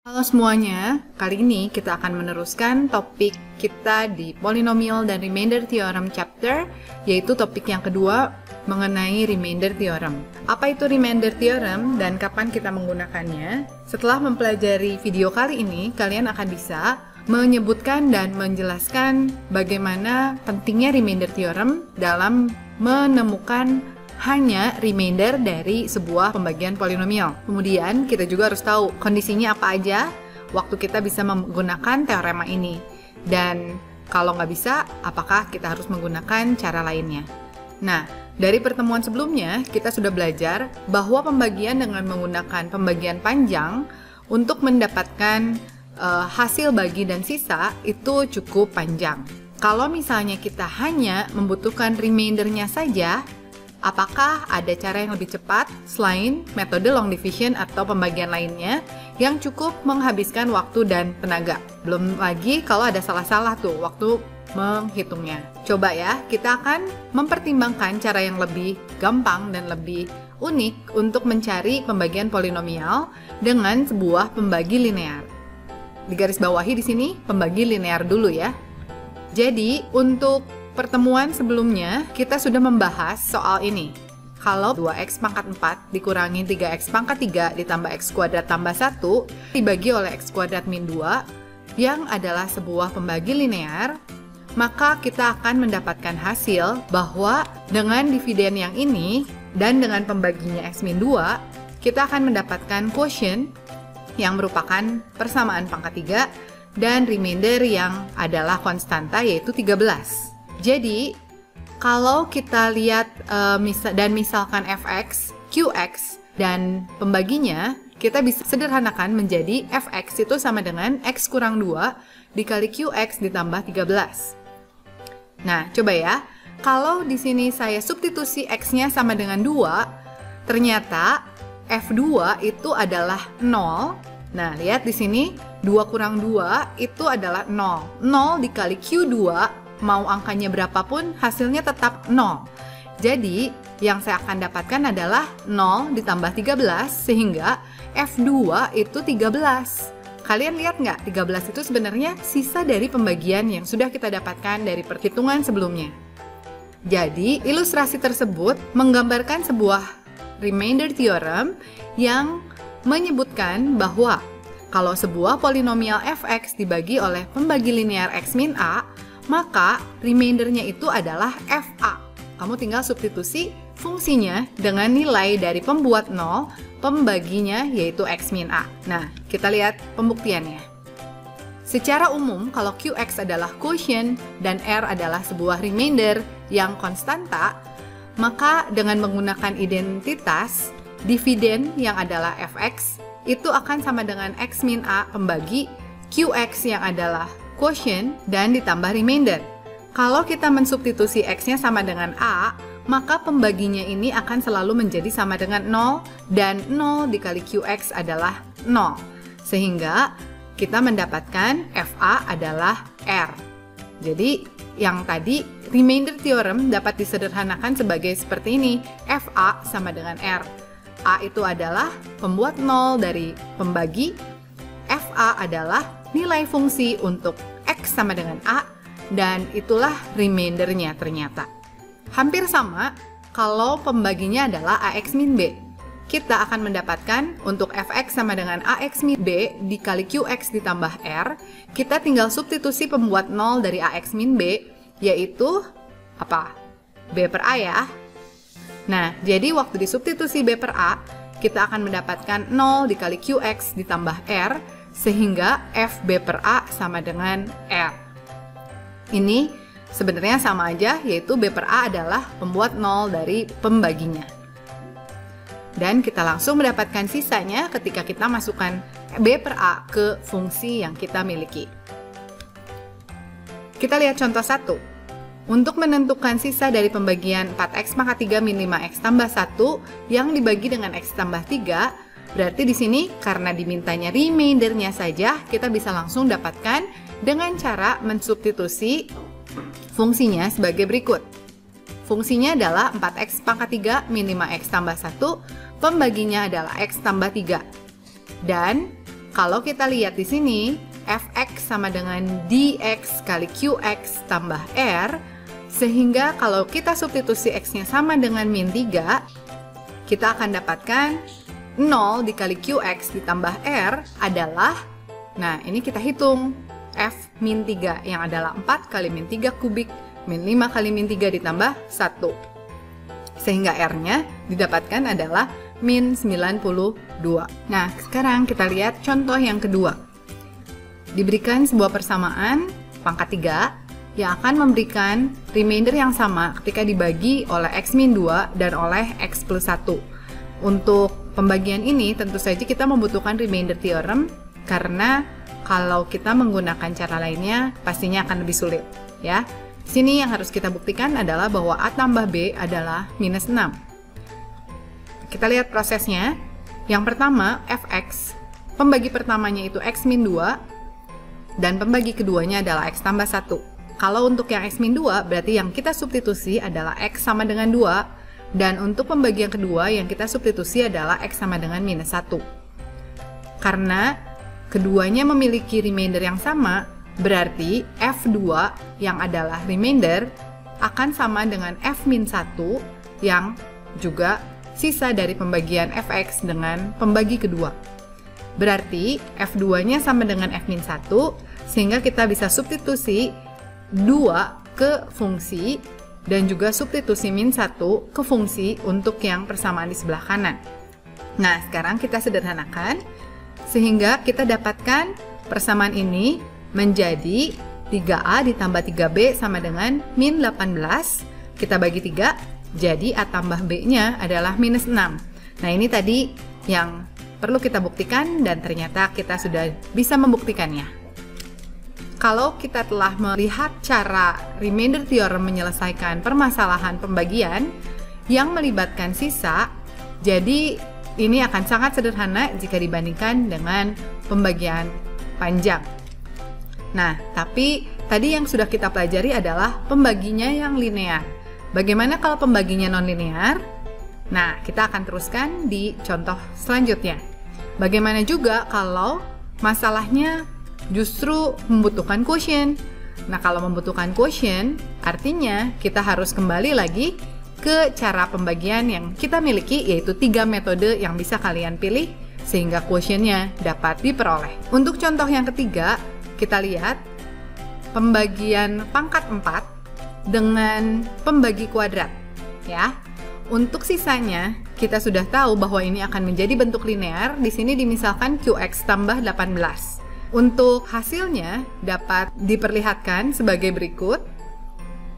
Halo semuanya, kali ini kita akan meneruskan topik kita di Polynomial dan Remainder Theorem chapter, yaitu topik yang kedua mengenai Remainder Theorem. Apa itu Remainder Theorem dan kapan kita menggunakannya? Setelah mempelajari video kali ini, kalian akan bisa menyebutkan dan menjelaskan bagaimana pentingnya Remainder Theorem dalam menemukan hanya remainder dari sebuah pembagian polinomial. Kemudian kita juga harus tahu kondisinya apa aja waktu kita bisa menggunakan teorema ini. Dan kalau nggak bisa, apakah kita harus menggunakan cara lainnya. Nah, dari pertemuan sebelumnya kita sudah belajar bahwa pembagian dengan menggunakan pembagian panjang untuk mendapatkan hasil bagi dan sisa itu cukup panjang. Kalau misalnya kita hanya membutuhkan remaindernya saja, apakah ada cara yang lebih cepat selain metode long division atau pembagian lainnya yang cukup menghabiskan waktu dan tenaga? Belum lagi kalau ada salah-salah tuh waktu menghitungnya. Coba ya, kita akan mempertimbangkan cara yang lebih gampang dan lebih unik untuk mencari pembagian polinomial dengan sebuah pembagi linear. Digarisbawahi di sini pembagi linear dulu ya. Jadi untuk pertemuan sebelumnya, kita sudah membahas soal ini. Kalau 2x pangkat 4 dikurangi 3x pangkat 3 ditambah x kuadrat tambah 1 dibagi oleh x kuadrat min 2 yang adalah sebuah pembagi linear, maka kita akan mendapatkan hasil bahwa dengan dividen yang ini dan dengan pembaginya x min 2, kita akan mendapatkan quotient yang merupakan persamaan pangkat 3 dan remainder yang adalah konstanta yaitu 13. Jadi, kalau kita lihat misalkan fx, qx, dan pembaginya, kita bisa sederhanakan menjadi fx itu sama dengan x kurang 2 dikali qx ditambah 13. Nah, coba ya, kalau di sini saya substitusi x-nya sama dengan 2, ternyata f2 itu adalah 0. Nah, lihat di sini, 2 kurang 2 itu adalah 0. 0 dikali q2, mau angkanya berapapun, hasilnya tetap 0. Jadi, yang saya akan dapatkan adalah 0 ditambah 13, sehingga F2 itu 13. Kalian lihat nggak? 13 itu sebenarnya sisa dari pembagian yang sudah kita dapatkan dari perhitungan sebelumnya. Jadi, ilustrasi tersebut menggambarkan sebuah remainder theorem yang menyebutkan bahwa kalau sebuah polinomial fx dibagi oleh pembagi linear x min a, maka remaindernya itu adalah fa. Kamu tinggal substitusi fungsinya dengan nilai dari pembuat 0, pembaginya yaitu x min a. Nah, kita lihat pembuktiannya. Secara umum, kalau qx adalah quotient dan r adalah sebuah remainder yang konstanta, maka dengan menggunakan identitas, dividen yang adalah fx itu akan sama dengan x min a pembagi qx yang adalah quotient dan ditambah remainder. Kalau kita mensubstitusi x-nya sama dengan a, maka pembaginya ini akan selalu menjadi sama dengan 0 dan 0 dikali qx adalah 0. Sehingga kita mendapatkan fa adalah r. Jadi yang tadi remainder theorem dapat disederhanakan sebagai seperti ini. Fa sama dengan r. A itu adalah pembuat 0 dari pembagi. Fa adalah nilai fungsi untuk x sama dengan a, dan itulah remaindernya ternyata. Hampir sama kalau pembaginya adalah ax min b. Kita akan mendapatkan untuk fx sama dengan ax min b dikali qx ditambah r. Kita tinggal substitusi pembuat 0 dari ax min b, yaitu apa? b per a ya. Nah, jadi waktu disubstitusi b per a, kita akan mendapatkan 0 dikali qx ditambah r, sehingga fb per a sama dengan r. Ini sebenarnya sama aja, yaitu b per a adalah pembuat 0 dari pembaginya. Dan kita langsung mendapatkan sisanya ketika kita masukkan b per a ke fungsi yang kita miliki. Kita lihat contoh 1. Untuk menentukan sisa dari pembagian 4x pangkat 3 min 5x tambah 1 yang dibagi dengan x tambah 3, berarti di sini karena dimintanya remaindernya saja, kita bisa langsung dapatkan dengan cara mensubstitusi fungsinya sebagai berikut. Fungsinya adalah 4x pangkat 3 min 5x tambah 1, pembaginya adalah x tambah 3. Dan Kalau kita lihat di sini, fx sama dengan dx kali qx tambah r, sehingga kalau kita substitusi x-nya sama dengan min 3, kita akan dapatkan 0 dikali qx ditambah r adalah, nah ini kita hitung, f min 3 yang adalah 4 kali min 3 kubik min 5 kali min 3 ditambah 1. Sehingga r-nya didapatkan adalah min 92. Nah, sekarang kita lihat contoh yang kedua. Diberikan sebuah persamaan pangkat 3 yang akan memberikan remainder yang sama ketika dibagi oleh x min 2 dan oleh x plus 1. Untuk pembagian ini tentu saja kita membutuhkan remainder theorem karena kalau kita menggunakan cara lainnya pastinya akan lebih sulit, ya. Di sini yang harus kita buktikan adalah bahwa A tambah B adalah minus 6. Kita lihat prosesnya. Yang pertama, fx, pembagi pertamanya itu x min 2, dan pembagi keduanya adalah x tambah 1. Kalau untuk yang x min 2, berarti yang kita substitusi adalah x sama dengan 2, dan untuk pembagian kedua yang kita substitusi adalah x sama dengan minus 1. Karena keduanya memiliki remainder yang sama, berarti f2 yang adalah remainder akan sama dengan f min 1 yang juga sisa dari pembagian fx dengan pembagi kedua. Berarti f2-nya sama dengan f min 1, sehingga kita bisa substitusi 2 ke fungsi dan juga substitusi min 1 ke fungsi untuk yang persamaan di sebelah kanan. Nah, sekarang kita sederhanakan sehingga kita dapatkan persamaan ini menjadi 3A ditambah 3B sama dengan min 18. Kita bagi 3. Jadi A tambah B-nya adalah minus 6. Nah, ini tadi yang perlu kita buktikan dan ternyata kita sudah bisa membuktikannya. Kalau kita telah melihat cara remainder theorem menyelesaikan permasalahan pembagian yang melibatkan sisa, jadi ini akan sangat sederhana jika dibandingkan dengan pembagian panjang. Nah, tapi tadi yang sudah kita pelajari adalah pembaginya yang linear. Bagaimana kalau pembaginya non-linear? Nah, kita akan teruskan di contoh selanjutnya. Bagaimana juga kalau masalahnya justru membutuhkan quotient? Nah, kalau membutuhkan quotient, artinya kita harus kembali lagi ke cara pembagian yang kita miliki, yaitu 3 metode yang bisa kalian pilih sehingga quotient-nya dapat diperoleh. Untuk contoh yang ketiga, kita lihat pembagian pangkat 4 dengan pembagi kuadrat, ya. Untuk sisanya, kita sudah tahu bahwa ini akan menjadi bentuk linear. Di sini dimisalkan qx tambah 18. Untuk hasilnya dapat diperlihatkan sebagai berikut,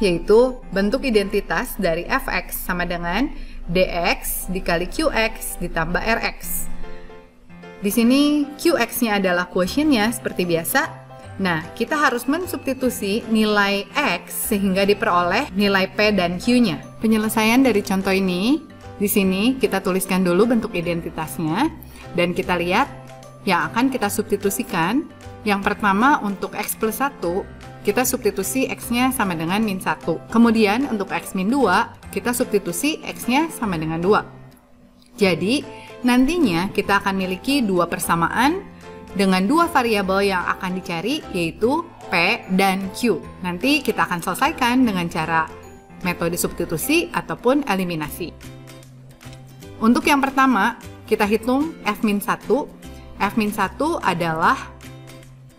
yaitu bentuk identitas dari fx sama dengan dx dikali qx ditambah rx. Di sini qx-nya adalah quotient-nya seperti biasa. Nah, kita harus mensubstitusi nilai x sehingga diperoleh nilai p dan q-nya. Penyelesaian dari contoh ini, di sini kita tuliskan dulu bentuk identitasnya dan kita lihat yang akan kita substitusikan. Yang pertama untuk x plus 1, kita substitusi x-nya sama dengan min 1. Kemudian untuk x min 2, kita substitusi x-nya sama dengan 2. Jadi, nantinya kita akan miliki dua persamaan dengan dua variabel yang akan dicari, yaitu P dan Q. Nanti kita akan selesaikan dengan cara metode substitusi ataupun eliminasi. Untuk yang pertama, kita hitung F-1. F-1 adalah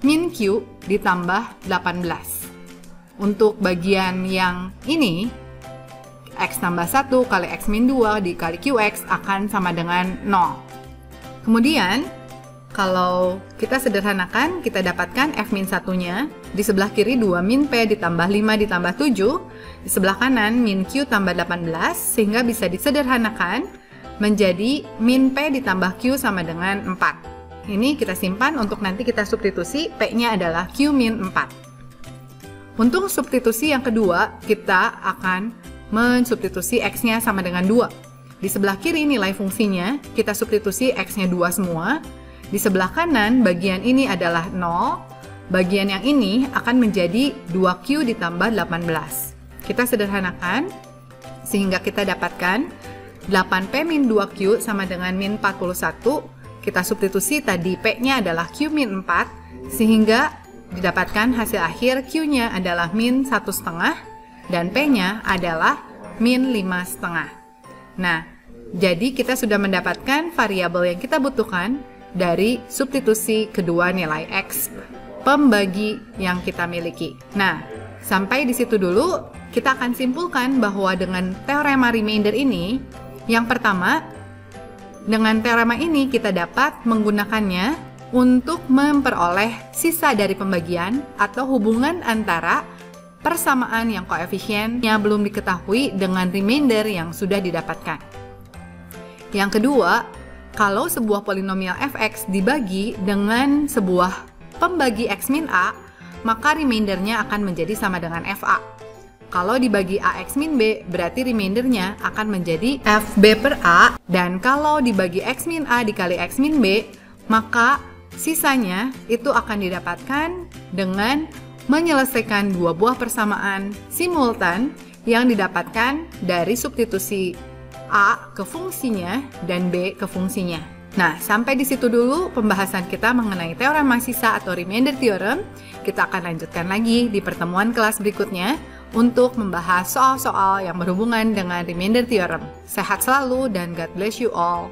min Q ditambah 18. Untuk bagian yang ini, X tambah 1 kali X min 2 dikali QX akan sama dengan 0. Kemudian, kalau kita sederhanakan, kita dapatkan F min 1-nya. Di sebelah kiri 2 min P ditambah 5 ditambah 7. Di sebelah kanan min Q tambah 18, sehingga bisa disederhanakan menjadi min P ditambah Q sama dengan 4. Ini kita simpan untuk nanti kita substitusi, P-nya adalah Q min 4. Untuk substitusi yang kedua, kita akan mensubstitusi X-nya sama dengan 2. Di sebelah kiri nilai fungsinya, kita substitusi X-nya 2 semua. Di sebelah kanan, bagian ini adalah 0, bagian yang ini akan menjadi 2Q ditambah 18. Kita sederhanakan, sehingga kita dapatkan 8P min 2Q sama dengan min 41. kita substitusi tadi P-nya adalah Q min 4, sehingga didapatkan hasil akhir Q-nya adalah min 1,5 dan P-nya adalah min 5,5. Nah, jadi kita sudah mendapatkan variabel yang kita butuhkan dari substitusi kedua nilai X pembagi yang kita miliki. Nah, sampai di situ dulu, kita akan simpulkan bahwa dengan teorema remainder ini, yang pertama, dengan teorema ini kita dapat menggunakannya untuk memperoleh sisa dari pembagian atau hubungan antara persamaan yang koefisiennya belum diketahui dengan remainder yang sudah didapatkan. Yang kedua, kalau sebuah polinomial fx dibagi dengan sebuah pembagi x min a, maka remaindernya akan menjadi sama dengan fa. Kalau dibagi ax min b, berarti remaindernya akan menjadi fb per a. Dan kalau dibagi x min a dikali x min b, maka sisanya itu akan didapatkan dengan menyelesaikan dua buah persamaan simultan yang didapatkan dari substitusi A ke fungsinya dan B ke fungsinya. Nah, sampai di situ dulu pembahasan kita mengenai teorema sisa atau remainder theorem. Kita akan lanjutkan lagi di pertemuan kelas berikutnya untuk membahas soal-soal yang berhubungan dengan remainder theorem. Sehat selalu dan God bless you all.